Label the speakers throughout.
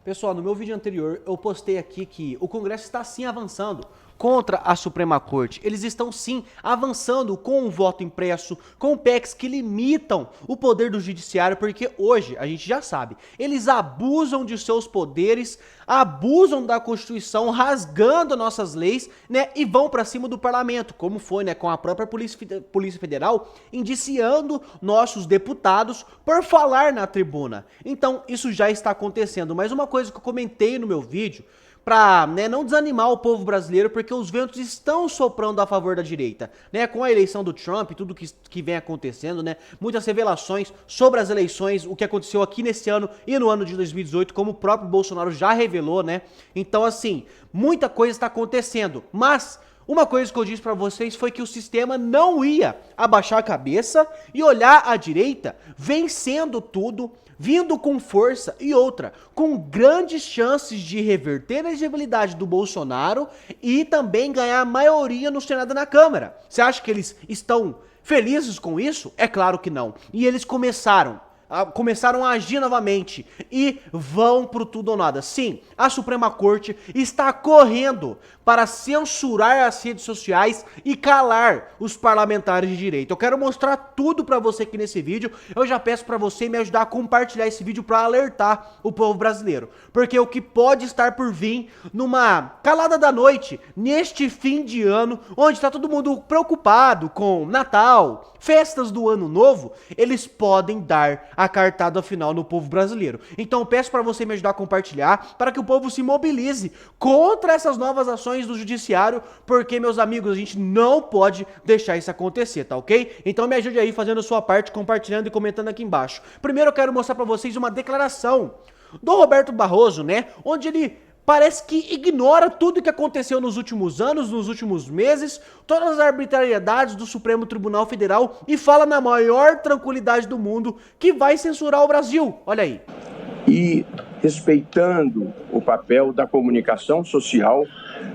Speaker 1: Pessoal, no meu vídeo anterior eu postei aqui que o Congresso está sim avançando contra a Suprema Corte. Eles estão sim avançando com o voto impresso, com PECs que limitam o poder do judiciário, porque hoje, a gente já sabe, eles abusam de seus poderes, abusam da Constituição, rasgando nossas leis, né, e vão pra cima do parlamento, como foi, né, com a própria Polícia Federal indiciando nossos deputados por falar na tribuna. Então, isso já está acontecendo, mas uma coisa que eu comentei no meu vídeo, pra, né, não desanimar o povo brasileiro, porque os ventos estão soprando a favor da direita, né, com a eleição do Trump, tudo que vem acontecendo, né, muitas revelações sobre as eleições, o que aconteceu aqui nesse ano e no ano de 2018, como o próprio Bolsonaro já revelou, né, então assim, muita coisa está acontecendo, mas uma coisa que eu disse pra vocês foi que o sistema não ia abaixar a cabeça e olhar à direita, vencendo tudo, vindo com força e outra, com grandes chances de reverter a elegibilidade do Bolsonaro e também ganhar maioria no Senado e na Câmara. Você acha que eles estão felizes com isso? É claro que não. E eles começaram a agir novamente e vão pro tudo ou nada. Sim, a Suprema Corte está correndo para censurar as redes sociais e calar os parlamentares de direita. Eu quero mostrar tudo pra você aqui nesse vídeo. Eu já peço pra você me ajudar a compartilhar esse vídeo pra alertar o povo brasileiro, porque o que pode estar por vir numa calada da noite, neste fim de ano, onde tá todo mundo preocupado com Natal, festas do Ano Novo, eles podem dar a cartada final no povo brasileiro. Então eu peço para você me ajudar a compartilhar, para que o povo se mobilize contra essas novas ações do judiciário, porque, meus amigos, a gente não pode deixar isso acontecer, tá ok? Então me ajude aí fazendo a sua parte, compartilhando e comentando aqui embaixo. Primeiro eu quero mostrar para vocês uma declaração do Roberto Barroso, né, onde ele parece que ignora tudo que aconteceu nos últimos anos, nos últimos meses, todas as arbitrariedades do Supremo Tribunal Federal e fala na maior tranquilidade do mundo que vai censurar o Brasil. Olha aí.
Speaker 2: E respeitando o papel da comunicação social,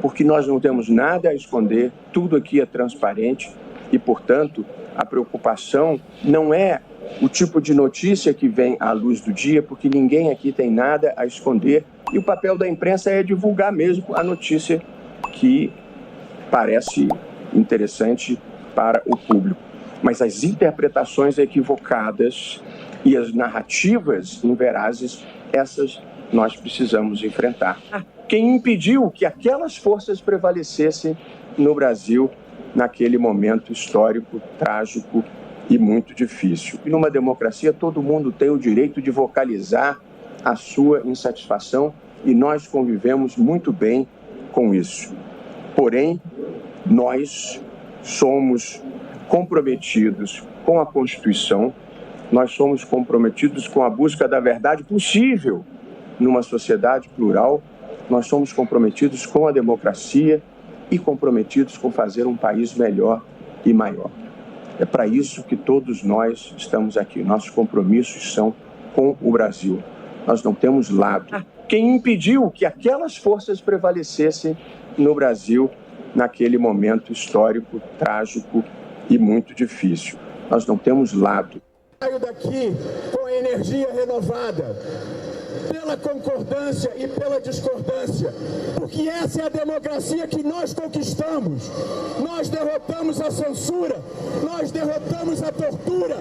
Speaker 2: porque nós não temos nada a esconder, tudo aqui é transparente e, portanto, a preocupação não é o tipo de notícia que vem à luz do dia, porque ninguém aqui tem nada a esconder. E o papel da imprensa é divulgar mesmo a notícia que parece interessante para o público. Mas as interpretações equivocadas e as narrativas inverazes, essas nós precisamos enfrentar. Quem impediu que aquelas forças prevalecessem no Brasil naquele momento histórico, trágico e muito difícil. E numa democracia todo mundo tem o direito de vocalizar a sua insatisfação e nós convivemos muito bem com isso. Porém, nós somos comprometidos com a Constituição, nós somos comprometidos com a busca da verdade possível numa sociedade plural, nós somos comprometidos com a democracia e comprometidos com fazer um país melhor e maior. É para isso que todos nós estamos aqui. Nossos compromissos são com o Brasil. Nós não temos lado. Quem impediu que aquelas forças prevalecessem no Brasil naquele momento histórico, trágico e muito difícil? Nós não temos lado.
Speaker 3: Saio daqui com energia renovada, pela concordância e pela discordância, porque essa é a democracia que nós conquistamos. Nós derrotamos a censura, nós derrotamos a tortura,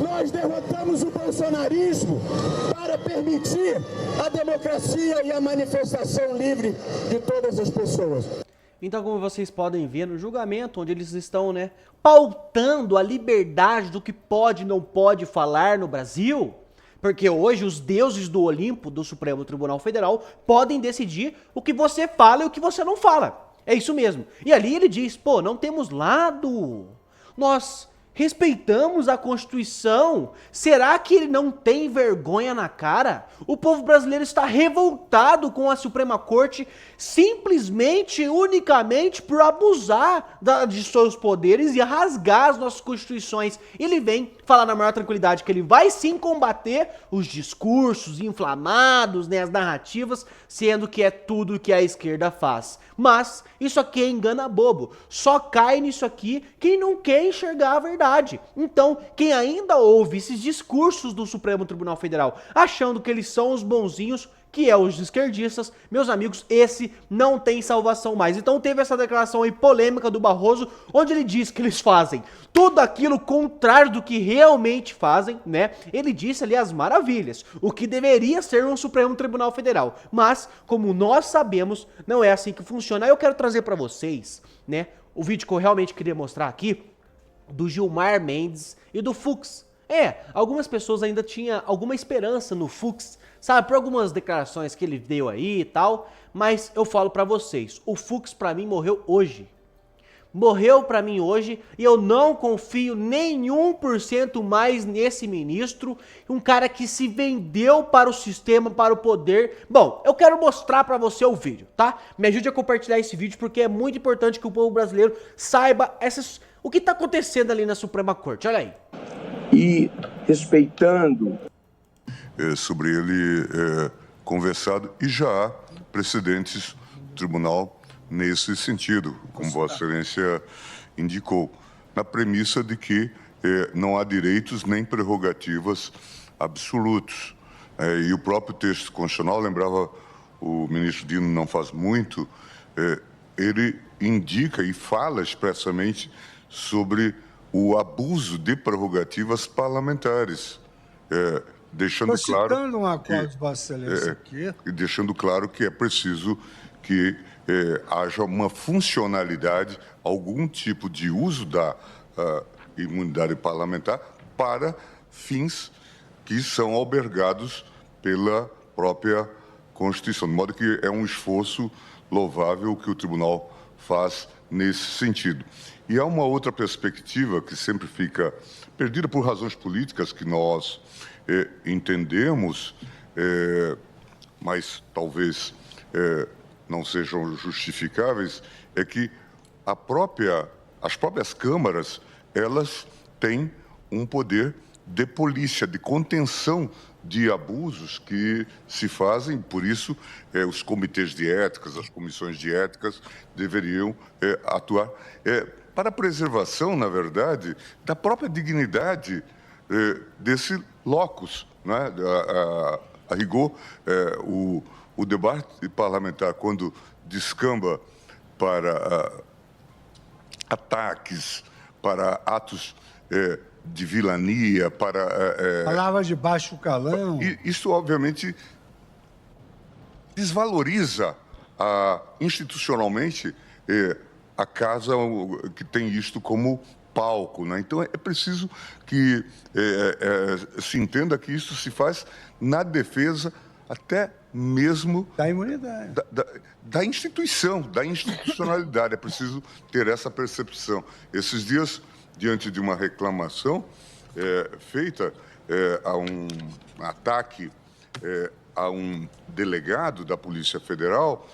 Speaker 3: nós derrotamos o bolsonarismo para permitir a democracia e a manifestação livre de todas as pessoas.
Speaker 1: Então, como vocês podem ver no julgamento, onde eles estão, né, pautando a liberdade do que pode e não pode falar no Brasil, porque hoje os deuses do Olimpo, do Supremo Tribunal Federal, podem decidir o que você fala e o que você não fala. É isso mesmo. E ali ele diz, pô, não temos lado. Nós respeitamos a Constituição. Será que ele não tem vergonha na cara? O povo brasileiro está revoltado com a Suprema Corte simplesmente, unicamente por abusar de seus poderes e rasgar as nossas constituições. Ele vem falar na maior tranquilidade que ele vai sim combater os discursos inflamados, né, as narrativas, sendo que é tudo que a esquerda faz. Mas isso aqui é engana bobo. Só cai nisso aqui quem não quer enxergar a verdade. Então, quem ainda ouve esses discursos do Supremo Tribunal Federal achando que eles são os bonzinhos, que é os esquerdistas, meus amigos, esse não tem salvação mais. Então teve essa declaração aí polêmica do Barroso, onde ele diz que eles fazem tudo aquilo contrário do que realmente fazem, né? Ele disse ali as maravilhas, o que deveria ser um Supremo Tribunal Federal. Mas, como nós sabemos, não é assim que funciona. Aí eu quero trazer pra vocês, né, o vídeo que eu realmente queria mostrar aqui, do Gilmar Mendes e do Fux. Algumas pessoas ainda tinham alguma esperança no Fux, sabe, por algumas declarações que ele deu aí e tal, mas eu falo pra vocês, o Fux pra mim morreu hoje. Morreu pra mim hoje e eu não confio nem 1% mais nesse ministro, um cara que se vendeu para o sistema, para o poder. Bom, eu quero mostrar pra você o vídeo, tá? Me ajude a compartilhar esse vídeo porque é muito importante que o povo brasileiro saiba o que tá acontecendo ali na Suprema Corte, olha aí.
Speaker 2: E respeitando
Speaker 4: sobre ele conversado, e já há precedentes do tribunal nesse sentido, como Vossa Excelência indicou, na premissa de que não há direitos nem prerrogativas absolutos. E o próprio texto constitucional, lembrava o ministro Dino não faz muito, ele indica e fala expressamente sobre o abuso de prerrogativas parlamentares, deixando claro...
Speaker 5: Estou citando um acordo de Vossa Excelência aqui.
Speaker 4: Deixando claro que é preciso que haja uma funcionalidade, algum tipo de uso da imunidade parlamentar para fins que são albergados pela própria Constituição. De modo que é um esforço louvável que o tribunal faz nesse sentido. E há uma outra perspectiva que sempre fica perdida por razões políticas que nós entendemos, mas talvez não sejam justificáveis, é que as próprias câmaras, elas têm um poder de polícia, de contenção de abusos que se fazem, por isso os comitês de éticas, as comissões de éticas deveriam atuar para a preservação, na verdade, da própria dignidade desse locus, né? A rigor, o debate parlamentar, quando descamba para ataques, para atos de vilania, para...
Speaker 5: Palavras de baixo calão.
Speaker 4: Isso, obviamente, desvaloriza institucionalmente a casa que tem isto como palco, né? Então, é preciso que se entenda que isso se faz na defesa até mesmo...
Speaker 5: Da imunidade.
Speaker 4: Da instituição, da institucionalidade. É preciso ter essa percepção. Esses dias, diante de uma reclamação feita a um ataque a um delegado da Polícia Federal,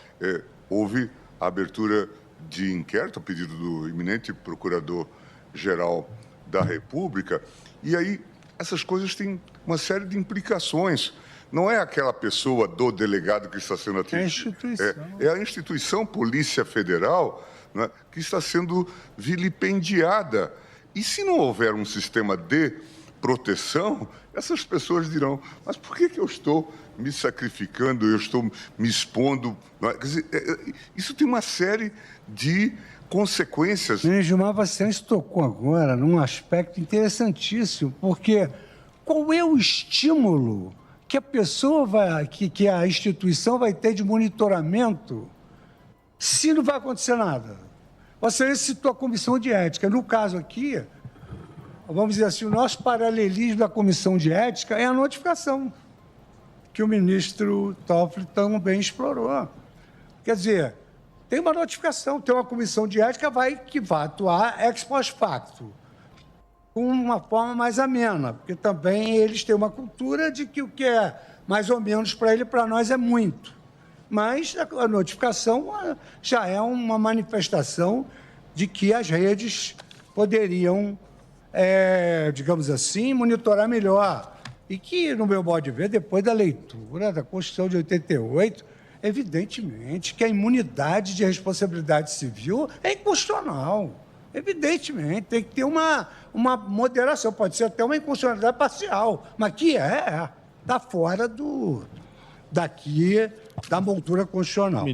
Speaker 4: houve a abertura de inquérito a pedido do eminente Procurador-Geral da República, e aí essas coisas têm uma série de implicações. Não é aquela pessoa do delegado que está sendo atingida.
Speaker 5: É a instituição.
Speaker 4: É a instituição Polícia Federal, né, que está sendo vilipendiada. E se não houver um sistema de proteção, essas pessoas dirão, mas por que eu estou me sacrificando, eu estou me expondo? Quer dizer, isso tem uma série de consequências.
Speaker 5: O Gilmar Vasconcelos tocou agora num aspecto interessantíssimo, porque qual é o estímulo que a pessoa que a instituição vai ter de monitoramento se não vai acontecer nada? Você citou a comissão de ética. No caso aqui, vamos dizer assim, o nosso paralelismo da comissão de ética é a notificação, que o ministro Toffoli também explorou. Quer dizer, tem uma notificação, tem uma comissão de ética que vai atuar ex post facto, com uma forma mais amena, porque também eles têm uma cultura de que o que é mais ou menos para ele, para nós é muito. Mas a notificação já é uma manifestação de que as redes poderiam, digamos assim, monitorar melhor. E que, no meu modo de ver, depois da leitura da Constituição de 88, evidentemente que a imunidade de responsabilidade civil é inconstitucional. Evidentemente, tem que ter uma moderação, pode ser até uma inconstitucionalidade parcial, mas que está fora daqui da montura constitucional.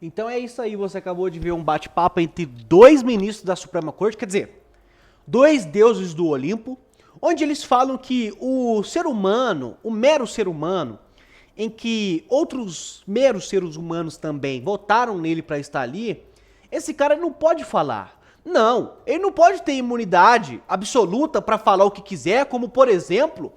Speaker 1: Então é isso aí, você acabou de ver um bate-papo entre dois ministros da Suprema Corte, quer dizer, dois deuses do Olimpo, onde eles falam que o ser humano, o mero ser humano, em que outros meros seres humanos também votaram nele para estar ali, esse cara não pode falar. Não, ele não pode ter imunidade absoluta para falar o que quiser, como, por exemplo,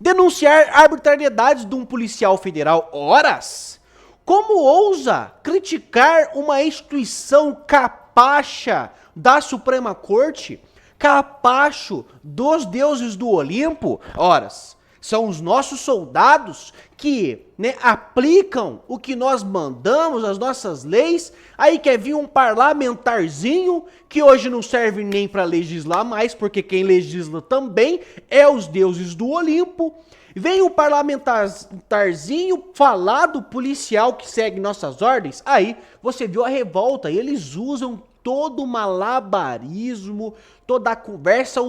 Speaker 1: denunciar arbitrariedades de um policial federal. Horas! Como ousa criticar uma instituição capacha da Suprema Corte, capacho dos deuses do Olimpo? Horas, são os nossos soldados que, né, aplicam o que nós mandamos, as nossas leis. Aí quer vir um parlamentarzinho que hoje não serve nem para legislar mais, porque quem legisla também é os deuses do Olimpo. Vem um parlamentarzinho falar do policial que segue nossas ordens. Aí você viu a revolta, e eles usam todo o malabarismo, toda a conversa,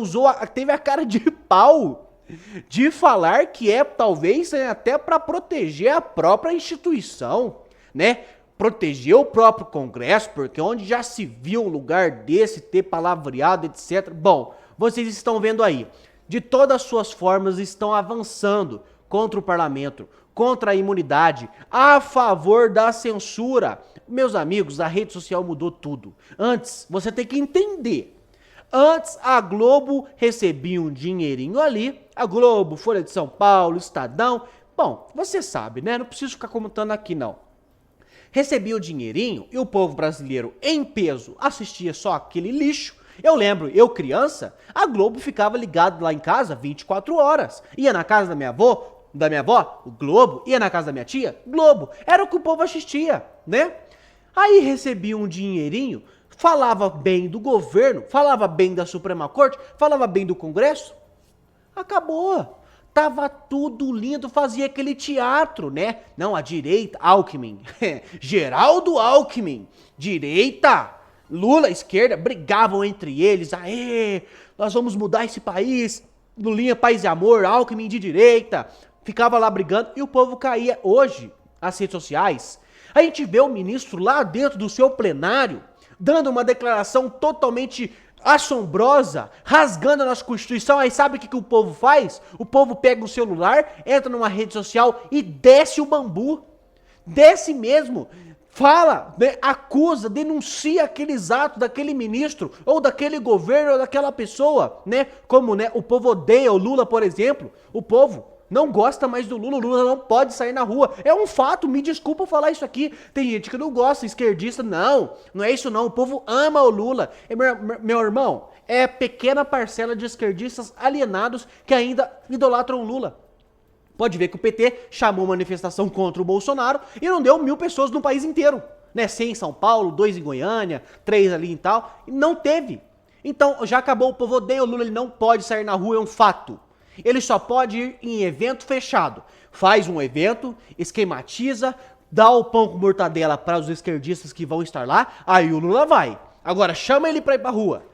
Speaker 1: teve a cara de pau de falar que talvez até para proteger a própria instituição, né? Proteger o próprio Congresso, porque onde já se viu um lugar desse ter palavreado, etc. Bom, vocês estão vendo aí, de todas as suas formas estão avançando contra o parlamento, contra a imunidade, a favor da censura. Meus amigos, a rede social mudou tudo. Antes, você tem que entender. Antes, a Globo recebia um dinheirinho ali, a Globo, Folha de São Paulo, Estadão, bom, você sabe, né? Não preciso ficar comentando aqui, não. Recebia o dinheirinho e o povo brasileiro, em peso, assistia só aquele lixo. Eu lembro, eu criança, a Globo ficava ligado lá em casa 24 horas. Ia na casa da minha avó, o Globo. Ia na casa da minha tia, Globo. Era o que o povo assistia, né? Aí recebia um dinheirinho, falava bem do governo, falava bem da Suprema Corte, falava bem do Congresso. Acabou. Tava tudo lindo, fazia aquele teatro, né? Não, a direita, Alckmin, Geraldo Alckmin, direita, Lula, esquerda, brigavam entre eles. Aê, nós vamos mudar esse país, Lulinha, paz e amor, Alckmin de direita. Ficava lá brigando e o povo caía. Hoje, as redes sociais, a gente vê o ministro lá dentro do seu plenário, dando uma declaração totalmente assombrosa, rasgando a nossa Constituição. Aí sabe o que o povo faz? O povo pega o celular, entra numa rede social e desce o bambu. Desce mesmo. Fala, né, acusa, denuncia aqueles atos daquele ministro, ou daquele governo, ou daquela pessoa, né? Como, né, o povo odeia o Lula, por exemplo. O povo não gosta mais do Lula, o Lula não pode sair na rua. É um fato, me desculpa falar isso aqui. Tem gente que não gosta, esquerdista, não é isso não. O povo ama o Lula. Meu irmão, é pequena parcela de esquerdistas alienados que ainda idolatram o Lula. Pode ver que o PT chamou manifestação contra o Bolsonaro e não deu 1000 pessoas no país inteiro, né? 100 em São Paulo, 2 em Goiânia, 3 ali e tal, e não teve. Então já acabou, o povo odeia o Lula, ele não pode sair na rua, é um fato. Ele só pode ir em evento fechado. Faz um evento, esquematiza, dá o pão com mortadela para os esquerdistas que vão estar lá, aí o Lula vai. Agora chama ele para ir pra rua.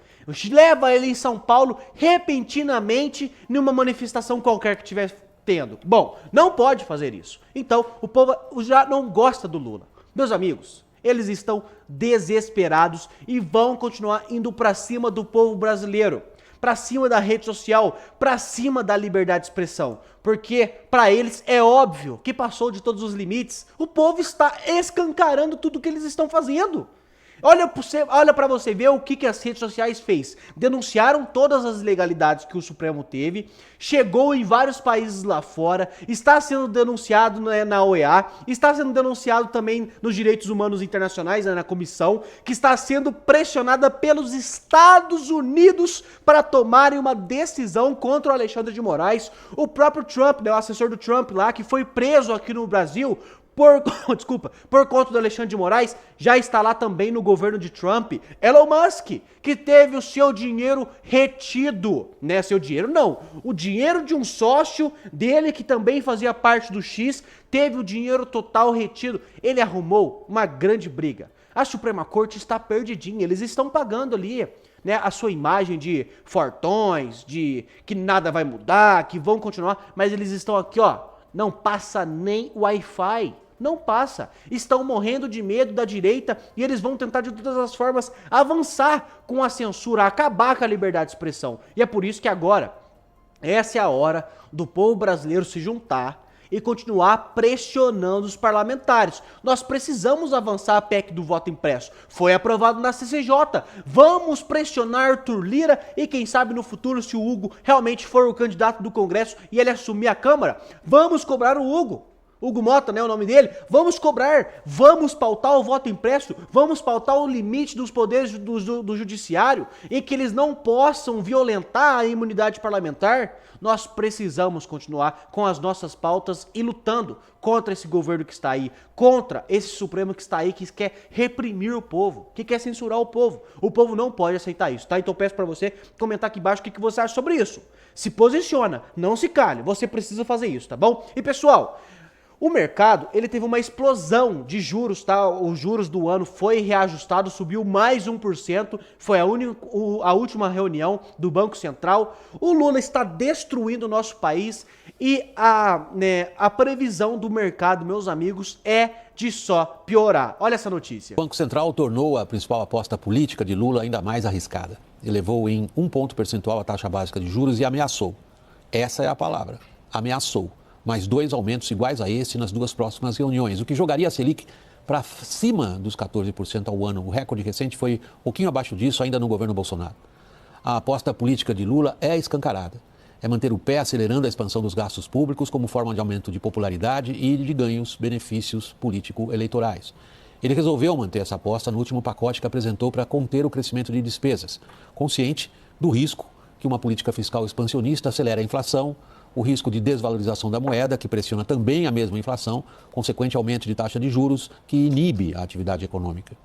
Speaker 1: Leva ele em São Paulo repentinamente numa manifestação qualquer que tiver tendo. Bom, não pode fazer isso. Então, o povo já não gosta do Lula. Meus amigos, eles estão desesperados e vão continuar indo pra cima do povo brasileiro, pra cima da rede social, pra cima da liberdade de expressão. Porque pra eles é óbvio que passou de todos os limites. O povo está escancarando tudo que eles estão fazendo. Olha pra você ver o que as redes sociais fez. Denunciaram todas as ilegalidades que o Supremo teve, chegou em vários países lá fora, está sendo denunciado na OEA, está sendo denunciado também nos direitos humanos internacionais, na comissão, que está sendo pressionada pelos Estados Unidos para tomarem uma decisão contra o Alexandre de Moraes. O próprio Trump, né, o assessor do Trump lá, que foi preso aqui no Brasil, por conta do Alexandre de Moraes, já está lá também no governo de Trump. Elon Musk, que teve o seu dinheiro retido, né? Seu dinheiro não, o dinheiro de um sócio dele que também fazia parte do X, teve o dinheiro total retido. Ele arrumou uma grande briga. A Suprema Corte está perdidinha, eles estão pagando ali, né, a sua imagem de fortões, de que nada vai mudar, que vão continuar, mas eles estão aqui, ó, não passa nem Wi-Fi. Não passa. Estão morrendo de medo da direita e eles vão tentar de todas as formas avançar com a censura, acabar com a liberdade de expressão. E é por isso que agora, essa é a hora do povo brasileiro se juntar e continuar pressionando os parlamentares. Nós precisamos avançar a PEC do voto impresso. Foi aprovado na CCJ. Vamos pressionar Arthur Lira e quem sabe no futuro, se o Hugo realmente for o candidato do Congresso e ele assumir a Câmara, vamos cobrar o Hugo. Hugo Mota, né, o nome dele, vamos cobrar, vamos pautar o voto impresso, vamos pautar o limite dos poderes do judiciário e que eles não possam violentar a imunidade parlamentar. Nós precisamos continuar com as nossas pautas e lutando contra esse governo que está aí, contra esse Supremo que está aí, que quer reprimir o povo, que quer censurar o povo. O povo não pode aceitar isso, tá? Então peço pra você comentar aqui embaixo o que você acha sobre isso. Se posiciona, não se cale, você precisa fazer isso, tá bom? E pessoal, o mercado, ele teve uma explosão de juros, tá? Os juros do ano foi reajustado, subiu mais 1%, foi a última reunião do Banco Central. O Lula está destruindo o nosso país e a previsão do mercado, meus amigos, é de só piorar. Olha essa notícia.
Speaker 6: O Banco Central tornou a principal aposta política de Lula ainda mais arriscada. Elevou em 1 ponto percentual a taxa básica de juros e ameaçou. Essa é a palavra, ameaçou. Mais 2 aumentos iguais a esse nas 2 próximas reuniões, o que jogaria a Selic para cima dos 14% ao ano. O recorde recente foi um pouquinho abaixo disso, ainda no governo Bolsonaro. A aposta política de Lula é escancarada. É manter o pé acelerando a expansão dos gastos públicos como forma de aumento de popularidade e de ganhos, benefícios político-eleitorais. Ele resolveu manter essa aposta no último pacote que apresentou para conter o crescimento de despesas, consciente do risco que uma política fiscal expansionista acelera a inflação, o risco de desvalorização da moeda, que pressiona também a mesma inflação, consequente aumento de taxa de juros, que inibe a atividade econômica.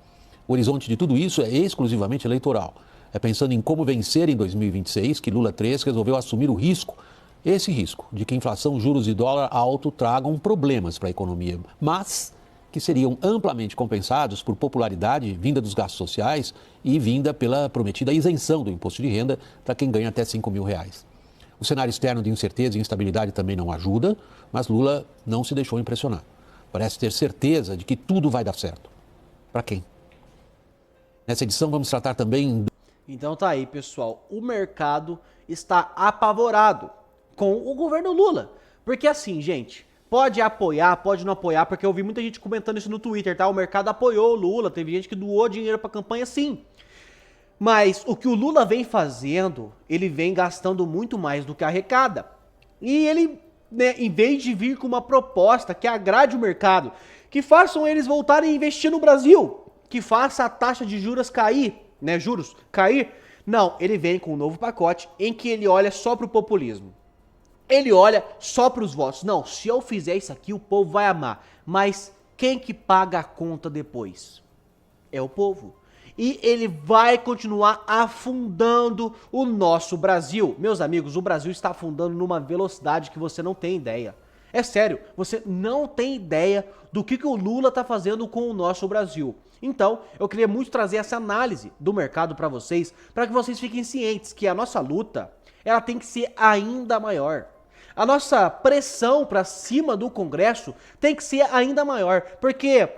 Speaker 6: O horizonte de tudo isso é exclusivamente eleitoral. É pensando em como vencer em 2026 que Lula 3 resolveu assumir o risco, esse risco de que inflação, juros e dólar alto tragam problemas para a economia, mas que seriam amplamente compensados por popularidade vinda dos gastos sociais e vinda pela prometida isenção do imposto de renda para quem ganha até R$5 mil. O cenário externo de incerteza e instabilidade também não ajuda, mas Lula não se deixou impressionar. Parece ter certeza de que tudo vai dar certo. Para quem? Nessa edição vamos tratar também...
Speaker 1: Então tá aí, pessoal. O mercado está apavorado com o governo Lula. Porque assim, gente, pode apoiar, pode não apoiar, porque eu vi muita gente comentando isso no Twitter, tá? O mercado apoiou o Lula, teve gente que doou dinheiro pra campanha, sim. Mas o que o Lula vem fazendo, ele vem gastando muito mais do que arrecada. E ele, né, em vez de vir com uma proposta que agrade o mercado, que façam eles voltarem a investir no Brasil, que faça a taxa de juros cair, né, não, ele vem com um novo pacote em que ele olha só pro populismo. Ele olha só pros votos. Não, se eu fizer isso aqui, o povo vai amar. Mas quem que paga a conta depois? É o povo. E ele vai continuar afundando o nosso Brasil. Meus amigos, o Brasil está afundando numa velocidade que você não tem ideia. É sério, você não tem ideia do que o Lula está fazendo com o nosso Brasil. Então, eu queria muito trazer essa análise do mercado para vocês, para que vocês fiquem cientes que a nossa luta, ela tem que ser ainda maior. A nossa pressão para cima do Congresso tem que ser ainda maior, porque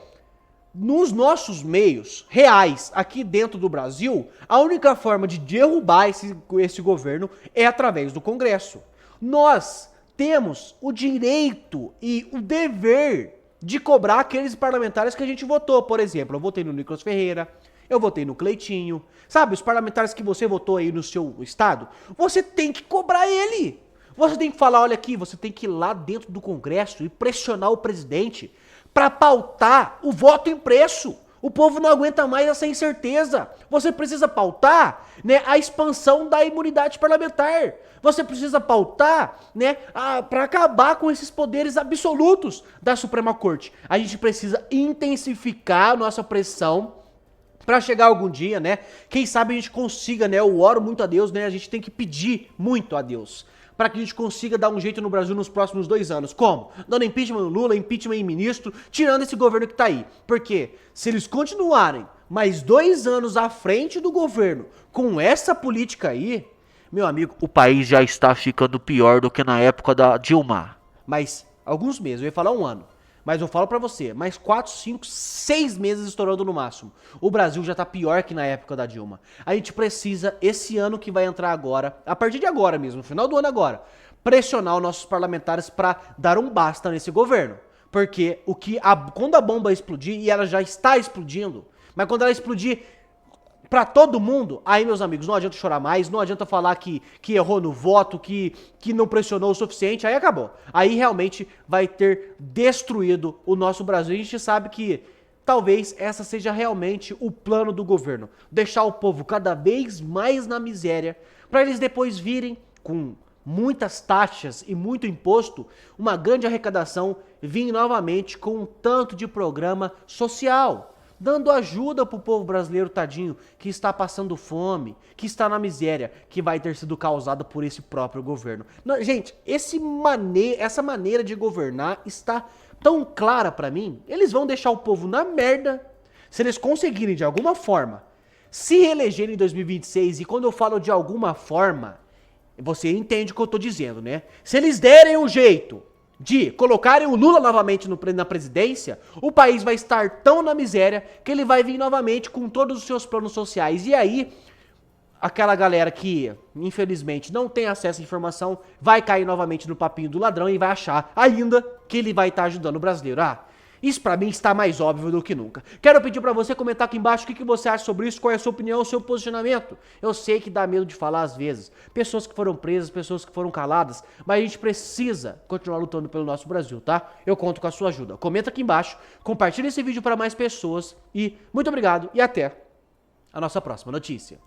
Speaker 1: nos nossos meios reais aqui dentro do Brasil, a única forma de derrubar esse governo é através do Congresso. Nós temos o direito e o dever de cobrar aqueles parlamentares que a gente votou. Por exemplo, eu votei no Nicolas Ferreira, eu votei no Cleitinho. Sabe, os parlamentares que você votou aí no seu estado, você tem que cobrar ele. Você tem que falar, olha aqui, você tem que ir lá dentro do Congresso e pressionar o presidente para pautar o voto impresso. O povo não aguenta mais essa incerteza. Você precisa pautar, né, a expansão da imunidade parlamentar. Você precisa pautar, né, para acabar com esses poderes absolutos da Suprema Corte. A gente precisa intensificar a nossa pressão para chegar algum dia, né? Quem sabe a gente consiga, né? Eu oro muito a Deus, né? A gente tem que pedir muito a Deus para que a gente consiga dar um jeito no Brasil nos próximos 2 anos. Como? Dando impeachment no Lula, impeachment em ministro, tirando esse governo que tá aí. Porque se eles continuarem mais 2 anos à frente do governo com essa política aí, meu amigo, o país já está ficando pior do que na época da Dilma. Mas alguns meses, eu ia falar um ano. Mas eu falo pra você, mais 4, 5, 6 meses estourando no máximo. O Brasil já tá pior que na época da Dilma. A gente precisa, esse ano que vai entrar agora, a partir de agora mesmo, no final do ano agora, pressionar os nossos parlamentares pra dar um basta nesse governo. Porque quando a bomba explodir, e ela já está explodindo, mas quando ela explodir pra todo mundo, aí, meus amigos, não adianta chorar mais, não adianta falar que errou no voto, que não pressionou o suficiente, aí acabou. Aí realmente vai ter destruído o nosso Brasil. A gente sabe que talvez essa seja realmente o plano do governo. Deixar o povo cada vez mais na miséria, pra eles depois virem com muitas taxas e muito imposto, uma grande arrecadação, vir novamente com um tanto de programa social, dando ajuda pro povo brasileiro, tadinho, que está passando fome, que está na miséria, que vai ter sido causada por esse próprio governo. Não, gente, essa maneira de governar está tão clara pra mim. Eles vão deixar o povo na merda, se eles conseguirem de alguma forma se reelegerem em 2026, e quando eu falo de alguma forma, você entende o que eu tô dizendo, né? Se eles derem um jeito de colocarem o Lula novamente na presidência, o país vai estar tão na miséria que ele vai vir novamente com todos os seus planos sociais. E aí, aquela galera que, infelizmente, não tem acesso à informação, vai cair novamente no papinho do ladrão e vai achar ainda que ele vai estar ajudando o brasileiro. Isso pra mim está mais óbvio do que nunca. Quero pedir pra você comentar aqui embaixo o que você acha sobre isso, qual é a sua opinião, o seu posicionamento. Eu sei que dá medo de falar às vezes. Pessoas que foram presas, pessoas que foram caladas, mas a gente precisa continuar lutando pelo nosso Brasil, tá? Eu conto com a sua ajuda. Comenta aqui embaixo, compartilha esse vídeo para mais pessoas e muito obrigado e até a nossa próxima notícia.